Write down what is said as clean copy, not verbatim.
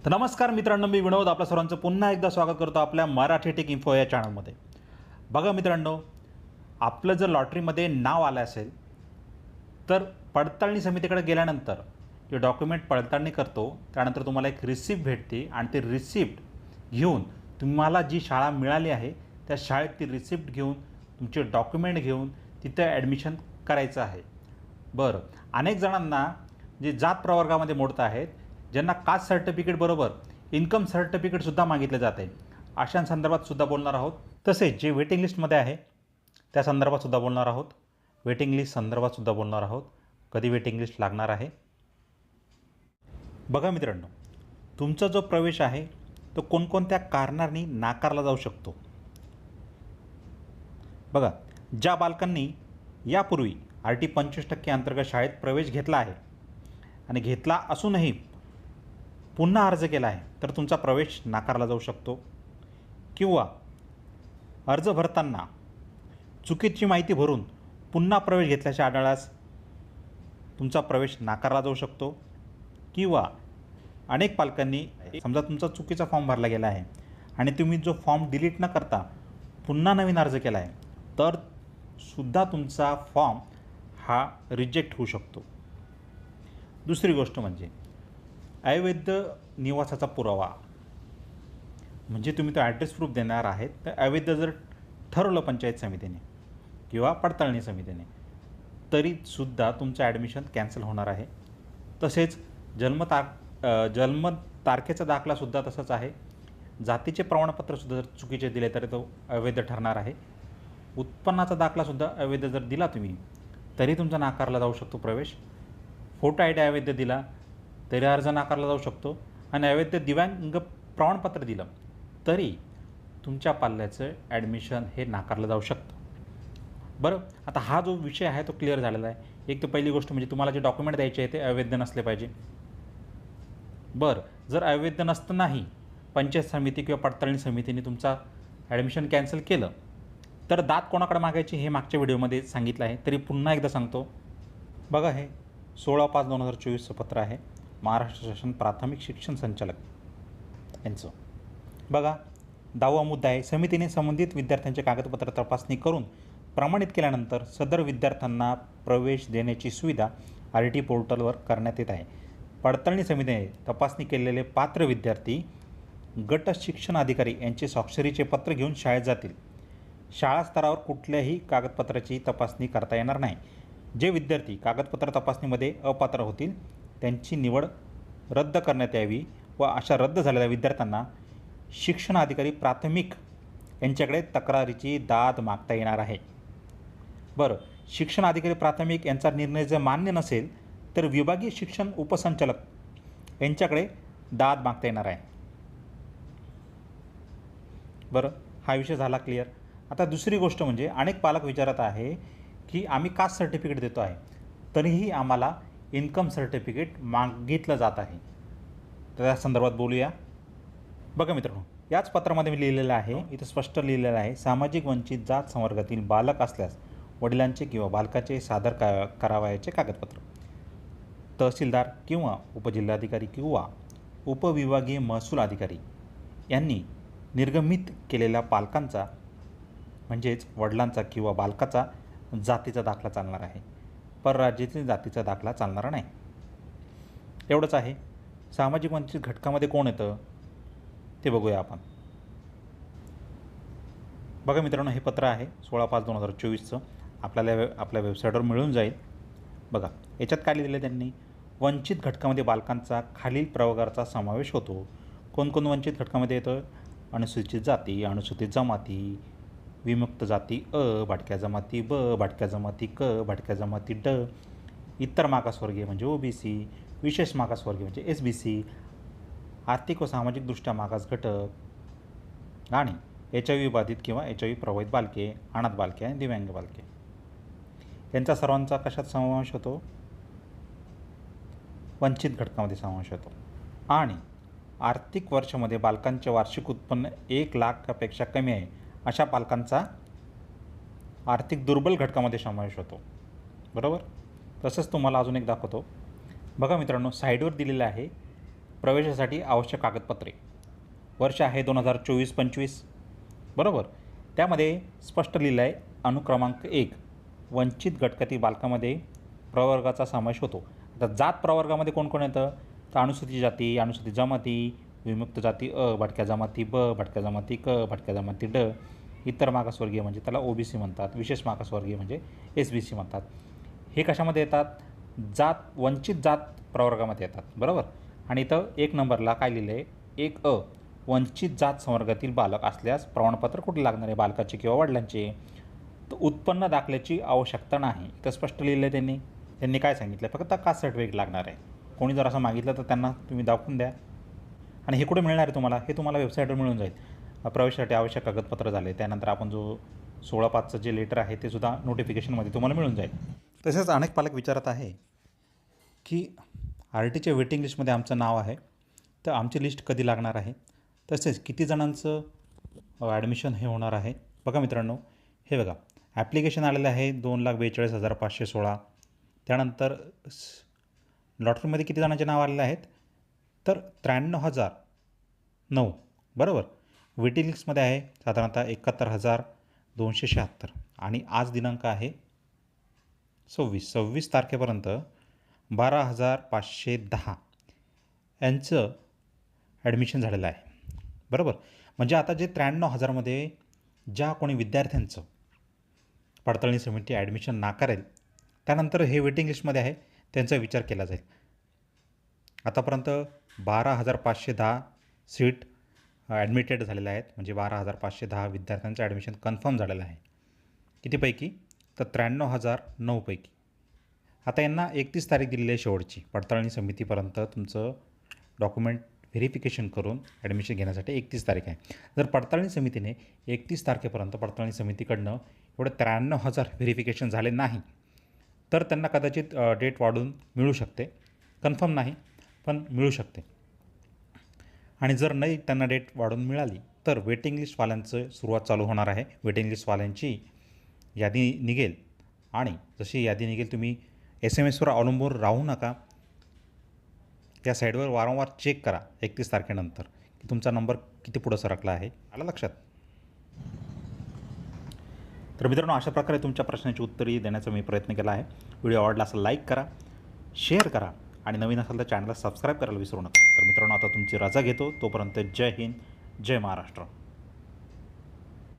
तर नमस्कार मित्रांनो, मी विनोद आपल्या सर्वांचं पुन्हा एकदा स्वागत करतो आपल्या मराठी टेक इन्फो या चॅनलमध्ये. बघा मित्रांनो, आपलं जर लॉटरीमध्ये नाव आलं असेल तर पडताळणी समितीकडे गेल्यानंतर जे डॉक्युमेंट पडताळणी करतो त्यानंतर तुम्हाला एक रिसिप्ट भेटते आणि ते रिसिप्ट घेऊन तुम्हाला जी शाळा मिळाली आहे त्या शाळेत ती रिसिप्ट घेऊन तुमचे डॉक्युमेंट घेऊन तिथे ॲडमिशन करायचं आहे. बरं, अनेक जणांना जे जात प्रवर्गामध्ये मोडत आहेत, ज्यांना कास्ट सर्टिफिकेट बरोबर इन्कम सर्टिफिकेटसुद्धा मागितलं जात आहे, अशांसंदर्भात सुद्धा बोलणार आहोत. तसेच जे वेटिंग लिस्टमध्ये आहे त्या संदर्भात सुद्धा बोलणार आहोत. वेटिंग लिस्ट संदर्भात सुद्धा बोलणार आहोत, कधी वेटिंग लिस्ट लागणार आहे. बघा मित्रांनो, तुमचा जो प्रवेश आहे तो कोणकोणत्या कारणांनी नाकारला जाऊ शकतो. बघा, ज्या बालकांनी यापूर्वी RT 25% अंतर्गत शाळेत प्रवेश घेतला आहे आणि घेतला असूनही पुन्हा अर्ज केला आहे तर तुमचा प्रवेश नाकारला जाऊ शकतो. किंवा अर्ज भरताना चुकीची माहिती भरून पुन्हा प्रवेश घेतल्याचे आढळल्यास तुमचा प्रवेश नाकारला जाऊ शकतो. किंवा अनेक पालकांनी समजा तुमचा चुकीचा फॉर्म भरला गेला आहे आणि तुम्ही जो फॉर्म डिलीट न करता पुन्हा नवीन अर्ज केला आहे तर सुद्धा तुमचा फॉर्म हा रिजेक्ट होऊ शकतो. दुसरी गोष्ट म्हणजे अवैध निवासाचा पुरावा, म्हणजे तुम्ही तो ॲड्रेस प्रूफ देणार आहेत तर अवैध जर ठरवलं पंचायत समितीने किंवा पडताळणी समितीने तरीसुद्धा तुमचं ॲडमिशन कॅन्सल होणार आहे. तसेच जन्मतारखेचा दाखलासुद्धा तसंच आहे. जातीचे प्रमाणपत्रसुद्धा जर चुकीचे दिले तरी तो अवैध ठरणार आहे. उत्पन्नाचा दाखलासुद्धा अवैध जर दिला तुम्ही तरी तुमचा नाकारला जाऊ शकतो प्रवेश. फोटो ID अवैध दिला तरी अर्ज नाकारला जाऊ शकतो आणि अवैध दिव्यांग प्रमाणपत्र दिलं तरी तुमच्या पाल्याचं ॲडमिशन हे नाकारलं जाऊ शकतं. बरं, आता हा जो विषय आहे तो क्लिअर झालेला आहे. एक तर पहिली गोष्ट म्हणजे तुम्हाला जे डॉक्युमेंट द्यायचे आहे ते अवैध नसले पाहिजे. बरं, जर अवैध नसतं नाही पंचायत समिती किंवा पडताळणी समितीने तुमचा ॲडमिशन कॅन्सल केलं तर दाद कोणाकडे मागायची हे मागच्या व्हिडिओमध्ये सांगितलं आहे, तरी पुन्हा एकदा सांगतो. बघा, हे 16/5/2024चं पत्र आहे महाराष्ट्र शासन प्राथमिक शिक्षण संचालक यांचं. बघा, 10वा मुद्दा आहे, समितीने संबंधित विद्यार्थ्यांचे कागदपत्र तपासणी करून प्रमाणित केल्यानंतर सदर विद्यार्थ्यांना प्रवेश देण्याची सुविधा RT पोर्टलवर करण्यात येत आहे. पडताळणी समितीने तपासणी केलेले पात्र विद्यार्थी गट शिक्षण अधिकारी यांचे स्वाक्षरीचे पत्र घेऊन शाळेत जातील. शाळा स्तरावर कुठल्याही कागदपत्राची तपासणी करता येणार नाही. जे विद्यार्थी कागदपत्र तपासणीमध्ये अपात्र होतील त्यांची निवड रद्द करण्यात यावी व अशा रद्द झालेल्या विद्यार्थ्यांना शिक्षण अधिकारी प्राथमिक यांच्याकडे तक्रारीची दाद मागता येणार आहे. बरं, शिक्षण अधिकारी प्राथमिक यांचा निर्णय जर मान्य नसेल तर विभागीय शिक्षण उपसंचालक यांच्याकडे दाद मागता येणार आहे. बरं, हा विषय झाला क्लिअर. आता दुसरी गोष्ट म्हणजे अनेक पालक विचारत आहे की आम्ही कास्ट सर्टिफिकेट देतो आहे तरीही आम्हाला इन्कम सर्टिफिकेट मागितलं जात आहे, तर त्या संदर्भात बोलूया. बघा मित्रांनो, याच पत्रामध्ये मी लिहिलेलं आहे, इथं स्पष्ट लिहिलेलं आहे, सामाजिक वंचित जात संवर्गातील बालक असल्यास वडिलांचे किंवा बालकाचे सादर करावयाचे कागदपत्र तहसीलदार किंवा उपजिल्हाधिकारी किंवा उपविभागीय महसूल अधिकारी यांनी निर्गमित केलेल्या पालकांचा म्हणजेच वडिलांचा किंवा बालकाचा जातीचा दाखला चालणार आहे. परराज्यातील जातीचा दाखला चालणार नाही. एवढंच आहे. सामाजिक वंचित घटकामध्ये कोण येतं ते बघूया आपण. बघा मित्रांनो, हे पत्र आहे 16/5/2024चं, आपल्याला आपल्या वेबसाईटवर मिळून जाईल. बघा, याच्यात काय लिहिलं त्यांनी, वंचित घटकामध्ये बालकांचा खालील प्रवर्गाचा समावेश होतो. कोण वंचित घटकामध्ये येतं? अनुसूचित जाती, अनुसूचित जमाती, विमुक्त जाती अ, भाटक्या जमाती ब, भाटक्या जमाती क, भाटक्या जमाती ड, इतर मागासवर्गीय म्हणजे OBC, विशेष मागासवर्गीय म्हणजे SBC, आर्थिक व सामाजिकदृष्ट्या मागास घटक आणि HIV बाधित किंवा HIV प्रभावित बालके, अनाथ बालके आणि दिव्यांग बालके यांचा सर्वांचा कशात समावेश होतो? वंचित घटकामध्ये समावेश होतो. आणि आर्थिक वर्षामध्ये बालकांचे वार्षिक उत्पन्न 1 लाखापेक्षा कमी आहे अशा पालकांचा आर्थिक दुर्बल घटकामध्ये समावेश होतो. बरोबर. तसंच तुम्हाला अजून एक दाखवतो. बघा मित्रांनो, साईडवर दिलेलं आहे प्रवेशासाठी आवश्यक कागदपत्रे, वर्ष आहे 2024-25, बरोबर. त्यामध्ये स्पष्ट लिहिलं आहे अनुक्रमांक 1 वंचित गटकती बालकामध्ये प्रवर्गाचा समावेश होतो. आता जात प्रवर्गामध्ये कोण कोण येतं, तर अनुसूचित जाती, अनुसूचित जमाती, विमुक्त जाती अ, भटक्या जमाती ब, भटक्या जमाती क, भटक्या जमाती ड, इतर मागासवर्गीय म्हणजे त्याला OBC म्हणतात, विशेष मागासवर्गीय म्हणजे SBC म्हणतात. हे कशामध्ये येतात, वंचित जात प्रवर्गामध्ये येतात, बरोबर. आणि इथं 1 नंबरला काय लिहिलं आहे, 1 वंचित जात संवर्गातील बालक असल्यास प्रमाणपत्र कुठे लागणार आहे, बालकाचे किंवा वडिलांचे. तर उत्पन्न दाखल्याची आवश्यकता नाही, तर स्पष्ट लिहिलं आहे त्यांनी काय सांगितलं, फक्त कास्ट सर्टिफिकेट लागणार आहे. कोणी जर असं मागितलं तर त्यांना तुम्ही दाखवून द्या. आणि हे कुठे मिळणार आहे तुम्हाला, हे तुम्हाला वेबसाईटवर मिळून जाईल. प्रवेशासाठी आवश्यक कागदपत्र झाले, त्यानंतर आपण जो 16/5चं जे लेटर आहे ते सुद्धा नोटिफिकेशनमध्ये तुम्हाला मिळून जाईल. तसेच अनेक पालक विचारत आहे की RTच्या वेटिंग लिस्टमध्ये आमचं नाव आहे, तर आमची लिस्ट कधी लागणार आहे, तसेच किती जणांचं ॲडमिशन हे होणार आहे. बघा मित्रांनो, हे बघा ॲप्लिकेशन आलेलं आहे 2,42,516. त्यानंतर लॉटरीमध्ये किती जणांचे नाव आलेले आहेत, तर 93,009, बरोबर. वेटिंग लिस्टमध्ये आहे साधारणतः 71,276. आणि आज दिनांक आहे 26 तारखेपर्यंत 12,510 यांचं ॲडमिशन झालेलं आहे, बरोबर. म्हणजे आता जे 93,000मध्ये ज्या कोणी विद्यार्थ्यांचं पडताळणी समिती ॲडमिशन नाकारेल, त्यानंतर हे वेटिंग लिस्टमध्ये आहे त्यांचा विचार केला जाईल. आतापर्यंत 12,510 सीट ॲडमिटेड झालेल्या आहेत, म्हणजे 12,510 विद्यार्थ्यांचं ॲडमिशन कन्फर्म झालेलं आहे. कितीपैकी, तर 93,009 पैकी. आता यांना 31 तारीख दिलेली आहे शेवटची, पडताळणी समितीपर्यंत तुमचं डॉक्युमेंट व्हेरिफिकेशन करून ॲडमिशन घेण्यासाठी 31 तारीख आहे. जर पडताळणी समितीने 31 तारखेपर्यंत पडताळणी समितीकडनं एवढे 93,000 व्हेरिफिकेशन झाले नाही, तर त्यांना कदाचित डेट वाढून मिळू शकते. कन्फर्म नाही, पण मिळू शकते. आणि जर नाही त्यांना डेट वाढून मिळाली तर वेटिंग लिस्टवाल्यांचं सुरुवात चालू होणार आहे. वेटिंग लिस्टवाल्यांची यादी निघेल, आणि जशी यादी निघेल तुम्ही SMS वर अवलंबून राहू नका. त्या साईडवर वारंवार चेक करा 31 तारखेनंतर की तुमचा नंबर किती पुढं सरकला आहे. आलं लक्षात. तर मित्रांनो, अशा प्रकारे तुमच्या प्रश्नाची उत्तरे देण्याचा मी प्रयत्न केला आहे. व्हिडिओ आवडला असेल लाईक करा, शेअर करा, आणि नवीन असेल तर चॅनलला सबस्क्राईब करायला विसरू नका. तर मित्रांनो, आता तुमची रजा घेतो. तोपर्यंत जय हिंद, जय महाराष्ट्र.